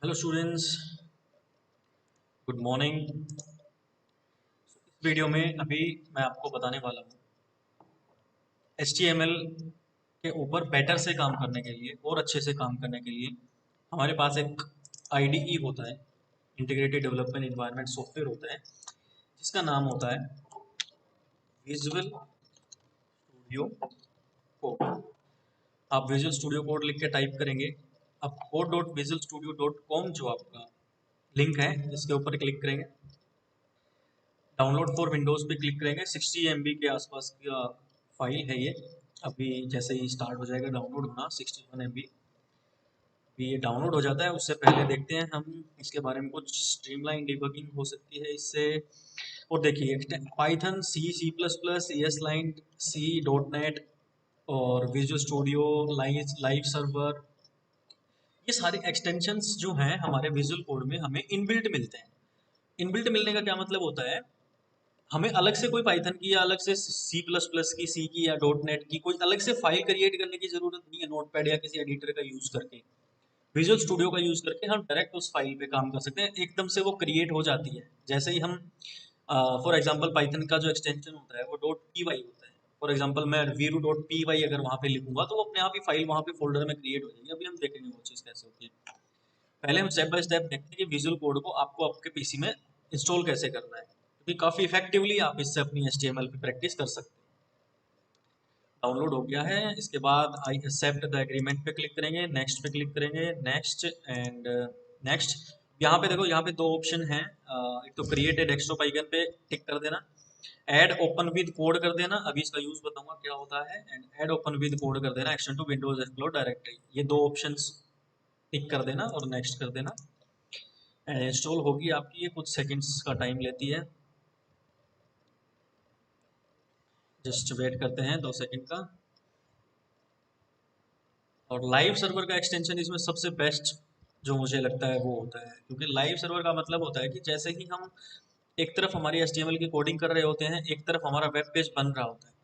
Hello students, good morning. इस video में अभी मैं आपको बताने वाला हूँ HTML के ऊपर बेटर से काम करने के लिए और अच्छे से काम करने के लिए हमारे पास एक IDE होता है, इंटीग्रेटेड डेवलपमेंट इन्वायरमेंट सॉफ्टवेयर होता है, जिसका नाम होता है विजुअल स्टूडियो कोड। आप विजुअल स्टूडियो कोड लिख के टाइप करेंगे, अब code.visualstudio.com जो आपका लिंक है इसके ऊपर क्लिक करेंगे, डाउनलोड फॉर विंडोज़ पे क्लिक करेंगे। 60 MB के आसपास का फाइल है ये। अभी जैसे ही स्टार्ट हो जाएगा डाउनलोड होना 61 MB, अभी ये डाउनलोड हो जाता है। उससे पहले देखते हैं हम इसके बारे में, कुछ स्ट्रीमलाइन डिबगिंग हो सकती है इससे। और देखिए Python, C++, ESLint, C, .NET और विजुअल स्टूडियो, लाइव सर्वर, ये सारे एक्सटेंशंस जो हैं हमारे विजुअल कोड में हमें इनबिल्ट मिलते हैं। इनबिल्ट मिलने का क्या मतलब होता है, हमें अलग से कोई पाइथन की या अलग से C++ की, सी की या .NET की कोई अलग से फाइल क्रिएट करने की जरूरत नहीं है। नोटपैड या किसी एडिटर का यूज करके, विजुअल स्टूडियो का यूज करके हम डायरेक्ट उस फाइल पे काम कर सकते हैं। एकदम से वो क्रिएट हो जाती है। जैसे ही हम फॉर एग्जांपल पाइथन का जो एक्सटेंशन होता है वो .py होता है। फॉर एग्जांपल मैं वीरू.py अगर वहाँ पे लिखूंगा तो वो अपने आप ही फाइल वहाँ पे फोल्डर में क्रिएट हो जाएगी। अभी हम देखेंगे वो चीज़ कैसे होती है। पहले हम स्टेप बाय स्टेप देखते हैं कि विजुअल कोड को आपको आपके पीसी में इंस्टॉल कैसे करना है, क्योंकि काफ़ी इफेक्टिवली आप इससे अपनी HTML पे प्रैक्टिस कर सकते हैं। डाउनलोड हो गया है। इसके बाद आई एक्सेप्ट द एग्रीमेंट पे क्लिक करेंगे, नेक्स्ट पे क्लिक करेंगे, नेक्स्ट एंड नेक्स्ट। यहाँ पे देखो, यहाँ पे दो ऑप्शन हैं। एक तो क्रिएट ए डेस्कटॉप आइकन पे टिक कर देना, ऐड ओपन विद कोड कर देना, अभी इसका यूज बताऊंगा क्या होता है, and add open with code कर देना, extend to Windows explore directory. ये दो ऑप्शंस टिक कर देना और नेक्स्ट कर देना। इंस्टॉल होगी आपकी, ये कुछ सेकंड्स का टाइम लेती है। जस्ट वेट करते हैं 2 सेकंड का। और लाइव सर्वर का एक्सटेंशन इसमें सबसे बेस्ट जो मुझे लगता है वो होता है, क्योंकि लाइव सर्वर का मतलब होता है कि जैसे ही हम एक तरफ हमारी HTML की कोडिंग कर रहे होते हैं, एक तरफ हमारा वेब पेज बन रहा होता है।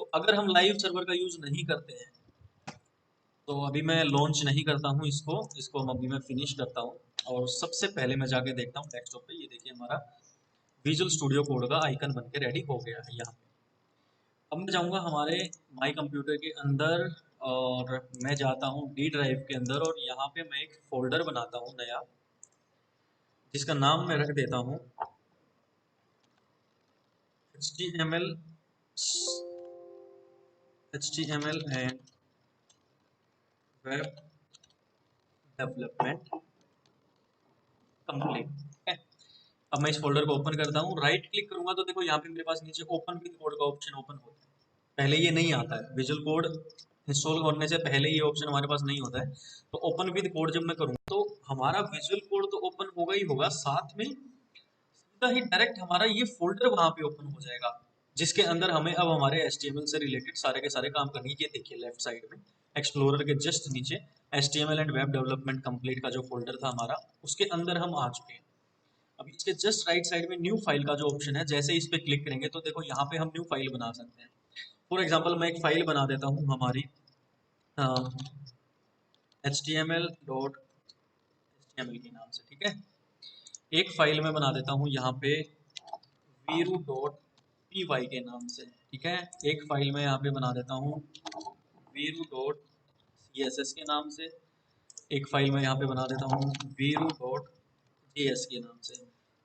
तो अगर हम लाइव सर्वर का यूज़ नहीं करते हैं, तो अभी मैं लॉन्च नहीं करता हूँ इसको इसको हम अभी मैं फिनिश करता हूँ। और सबसे पहले मैं जाके देखता हूँ डेस्कटॉप पे, ये देखिए हमारा विजुअल स्टूडियो कोड का आइकन बन के रेडी हो गया है यहाँ पे। अब मैं जाऊँगा हमारे माई कंप्यूटर के अंदर, और मैं जाता हूँ डी ड्राइव के अंदर, और यहाँ पे मैं एक फोल्डर बनाता हूँ नया, जिसका नाम मैं रख देता हूँ HTML and web development complete. ठीक है। अब मैं इस फोल्डर को ओपन करता हूँ, राइट क्लिक करूंगा तो देखो यहाँ पे मेरे पास नीचे ओपन विद कोड का ऑप्शन ओपन होता है। पहले ये नहीं आता है, विजुअल कोड इंस्टॉल करने से पहले ये ऑप्शन हमारे पास नहीं होता है। तो ओपन विद कोड जब मैं करूँगा तो हमारा विजुअल कोड तो ओपन होगा ही होगा, साथ में सीधा ही डायरेक्ट हमारा ये फोल्डर वहां पे ओपन हो जाएगा, जिसके अंदर हमें अब हमारे HTML से रिलेटेड सारे के सारे काम करने की। ये देखिए लेफ्ट साइड में एक्सप्लोरर के जस्ट नीचे HTML and web development complete का जो फोल्डर था हमारा, उसके अंदर हम आ चुके हैं। अब इसके जस्ट राइट साइड में न्यू फाइल का जो ऑप्शन है, जैसे इस पे क्लिक करेंगे तो देखो यहाँ पे हम न्यू फाइल बना सकते हैं। फॉर एग्जाम्पल मैं एक फाइल बना देता हूँ हमारी HTML के नाम से। ठीक है, एक फाइल में बना देता हूँ यहाँ पे वीरू.py के नाम से। ठीक है, एक फाइल में यहाँ पे बना देता हूँ वीरू.css के नाम से, एक फाइल में यहाँ पे बना देता हूँ वीरू.js के नाम से।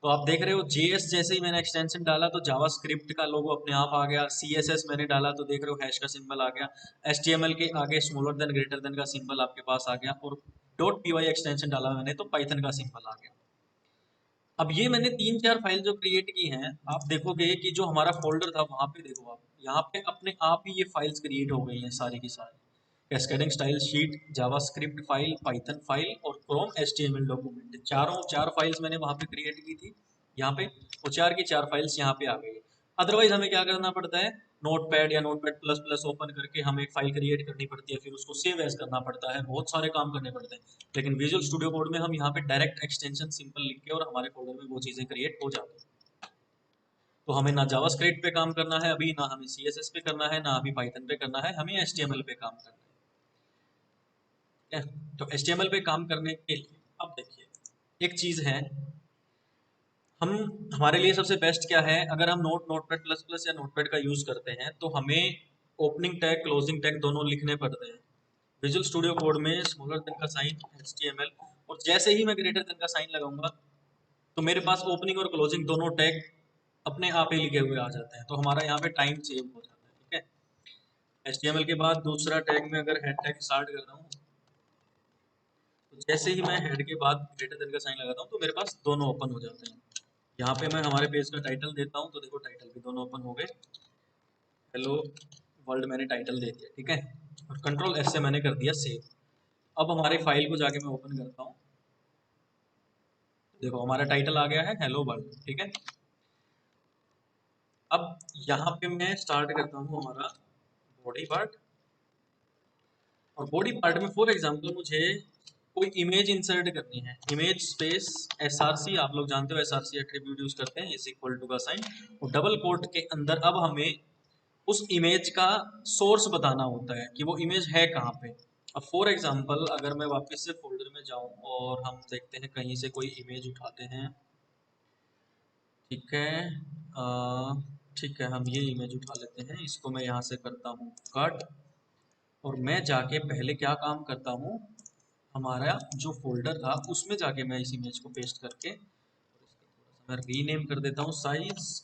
तो आप देख रहे हो JS जैसे ही मैंने एक्सटेंशन डाला तो जावास्क्रिप्ट का लोगो अपने आप आ गया, CSS मैंने डाला तो देख रहे हो हैश का सिंबल आ गया, HTML के आगे स्मॉलर देन ग्रेटर देन का सिंबल आपके पास आ गया, और .py एक्सटेंशन डाला मैंने तो पाइथन का सिंबल आ गया। अब ये मैंने 3-4 फाइल जो क्रिएट की हैं, आप देखोगे कि जो हमारा फोल्डर था वहां पे देखो, आप यहाँ पे अपने आप ही ये फाइल्स क्रिएट हो गई हैं सारी की सारी। Cascading style sheet, JavaScript file, Python file और क्रोम HTML डॉक्यूमेंट, चारों चार फाइल्स मैंने वहां पे क्रिएट की थी यहाँ पे, वो चार की चार फाइल्स यहाँ पे आ गई। अदरवाइज हमें क्या करना पड़ता है, नोटपैड या नोटपैड प्लस प्लस ओपन करके हमें एक फाइल क्रिएट करनी पड़ती है, फिर उसको सेव एज करना पड़ता है, बहुत सारे काम करने पड़ते हैं। लेकिन विजुअल स्टूडियो कोड में हम यहाँ पे डायरेक्ट एक्सटेंशन सिंपल लिख के और हमारे फोल्डर में वो चीज़ें क्रिएट हो जाती हैं। तो हमें ना जावास्क्रिप्ट पे काम करना है अभी, ना हमें CSS पे करना है, ना अभी पाइथन पे करना है, हमें HTML पे काम करना है। ठीक है, तो HTML पे काम करने के लिए अब देखिए एक चीज़ है, हम हमारे लिए सबसे बेस्ट क्या है, अगर हम नोटपैड प्लस प्लस या नोटपैड का यूज़ करते हैं तो हमें ओपनिंग टैग क्लोजिंग टैग दोनों लिखने पड़ते हैं। विजुअल स्टूडियो कोड में स्मॉलर देन का साइन HTML, और जैसे ही मैं ग्रेटर देन का साइन लगाऊंगा तो मेरे पास ओपनिंग और क्लोजिंग दोनों टैग अपने आप ही लिखे हुए आ जाते हैं, तो हमारा यहाँ पे टाइम सेव हो जाता है। ठीक है, HTML के बाद दूसरा टैग में अगर हेड टैग स्टार्ट कर रहा हूँ, तो जैसे ही मैं हेड के बाद ग्रेटर देन का साइन लगाता हूँ तो मेरे पास दोनों ओपन हो जाते हैं। यहाँ पे मैं हमारे पेज का टाइटल देता हूँ, तो देखो टाइटल भी दोनों ओपन हो गए। हेलो वर्ल्ड मैंने टाइटल दे दिया, ठीक है, और कंट्रोल S से मैंने कर दिया सेव। अब हमारे फाइल को जाके मैं ओपन करता हूँ, देखो हमारा टाइटल आ गया है हेलो वर्ल्ड। ठीक है, अब यहाँ पे मैं स्टार्ट करता हूँ हमारा बॉडी पार्ट, और बॉडी पार्ट में फॉर एग्जांपल मुझे कोई इमेज इंसर्ट करनी है, इमेज स्पेस SRC, आप लोग जानते हो SRC एट्रीब्यूट यूज करते हैं, इज इक्वल टू का साइन, और डबल कोट के अंदर अब हमें उस इमेज का सोर्स बताना होता है कि वो इमेज है कहाँ पे। अब फॉर एग्जांपल अगर मैं वापस से फोल्डर में जाऊं और हम देखते हैं कहीं से कोई इमेज उठाते हैं, ठीक है, ठीक है, हम ये इमेज उठा लेते हैं, इसको मैं यहाँ से करता हूँ कट, और मैं जाके पहले क्या काम करता हूँ, हमारा जो फोल्डर था उसमें जाके मैं इस इमेज को पेस्ट करके, और इसका थोड़ा सा मैं रीनेम कर देता हूँ, साइज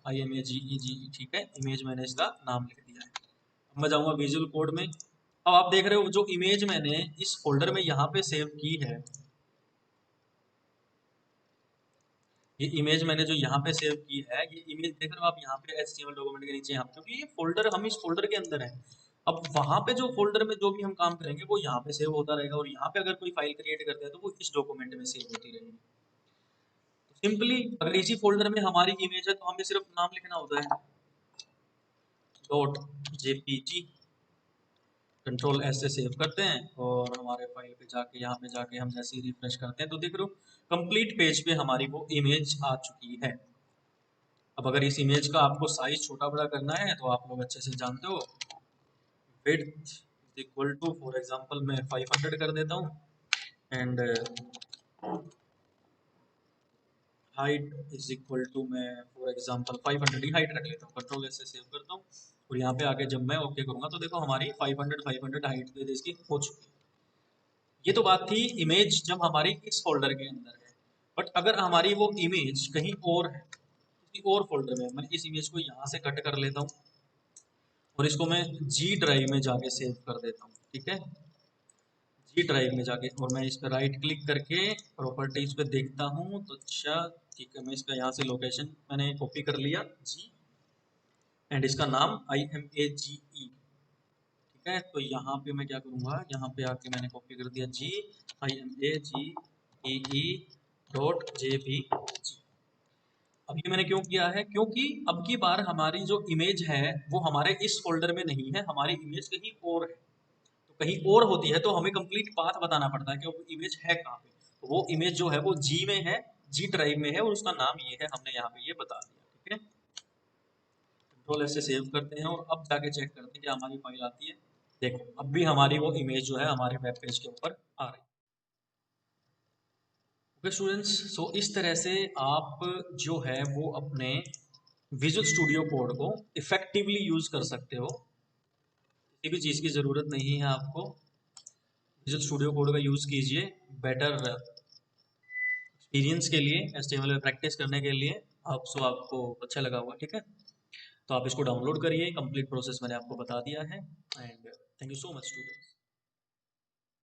IMAGE, ठीक है, इमेज मैंने इसका नाम लिख दिया है। अब मैं जाऊँगा विजुअल कोड में, अब आप देख रहे हो जो इमेज मैंने इस फोल्डर में यहाँ पे सेव की है, ये इमेज मैंने जो यहाँ पे सेव की है, ये इमेज देख रहे हो आप यहाँ पे HTML डॉक्यूमेंट के नीचे, यहाँ पे, क्योंकि ये फोल्डर, हम इस फोल्डर के अंदर है। अब वहां पे जो फोल्डर में जो भी हम काम करेंगे वो यहाँ पे सेव होता रहेगा, और यहाँ पे अगर कोई फाइल क्रिएट करते हैं तो वो इस डॉक्यूमेंट में सेव होती रहेगी। तो सिंपली अगर इसी फोल्डर में हमारी इमेज है तो हमें सिर्फ नाम लिखना होता है .jpg, कंट्रोल S से सेव करते हैं, और हमारे फाइल पे जाके यहाँ पे जाके हम जैसे ही रिफ्रेश करते हैं तो देख रहे हो कंप्लीट पेज पे हमारी वो इमेज आ चुकी है। अब अगर इस इमेज का आपको साइज छोटा बड़ा करना है तो आप लोग अच्छे से जानते हो, width is equal to, for example मैं 500 कर देता हूँ, and height is equal to, मैं फॉर एग्जांपल 500 ही हाइट रख लेता हूँ, कंट्रोल S से सेव करता हूँ, और यहाँ पे आके जब मैं ओके करूँगा तो देखो हमारी 500 हाइट पे इसकी हो चुकी है। ये तो बात थी इमेज जब हमारी इस फोल्डर के अंदर है, बट अगर हमारी वो इमेज कहीं और है, किसी और फोल्डर में, मैं इस इमेज को यहाँ से कट कर लेता हूँ और इसको मैं G ड्राइव में जाके सेव कर देता हूँ। ठीक है, G ड्राइव में जाके, और मैं इस पर राइट क्लिक करके प्रॉपर्टीज पे देखता हूँ तो अच्छा ठीक है, मैं इसका यहाँ से लोकेशन मैंने कॉपी कर लिया G, एंड इसका नाम IMAGE, ठीक है, तो यहाँ पे मैं क्या करूँगा, यहाँ पे आके मैंने कॉपी कर दिया GIMAGEE.jpg। अब ये मैंने क्यों किया है, क्योंकि अब की बार हमारी जो इमेज है वो हमारे इस फोल्डर में नहीं है, हमारी इमेज कहीं और है। तो कहीं और होती है तो हमें कंप्लीट पाथ बताना पड़ता है कि वो इमेज है कहाँ पे। तो वो इमेज जो है वो G में है, G ड्राइव में है, और उसका नाम ये है, हमने यहाँ पे ये बता दिया। ठीक है, कंट्रोल S से सेव करते हैं और अब जाके चेक करते हैं कि हमारी फाइल आती है। देखो अब भी हमारी वो इमेज जो है हमारे वेब पेज के ऊपर आ रही है। ओके स्टूडेंट्स, सो इस तरह से आप जो है वो अपने विजुअल स्टूडियो कोड को इफेक्टिवली यूज कर सकते हो। किसी भी चीज़ की ज़रूरत नहीं है आपको, विजुअल स्टूडियो कोड का यूज़ कीजिए बेटर एक्सपीरियंस के लिए, HTML में प्रैक्टिस करने के लिए। आपको अच्छा लगा होगा, ठीक है, तो आप इसको डाउनलोड करिए, कंप्लीट प्रोसेस मैंने आपको बता दिया है, and thank you so much students.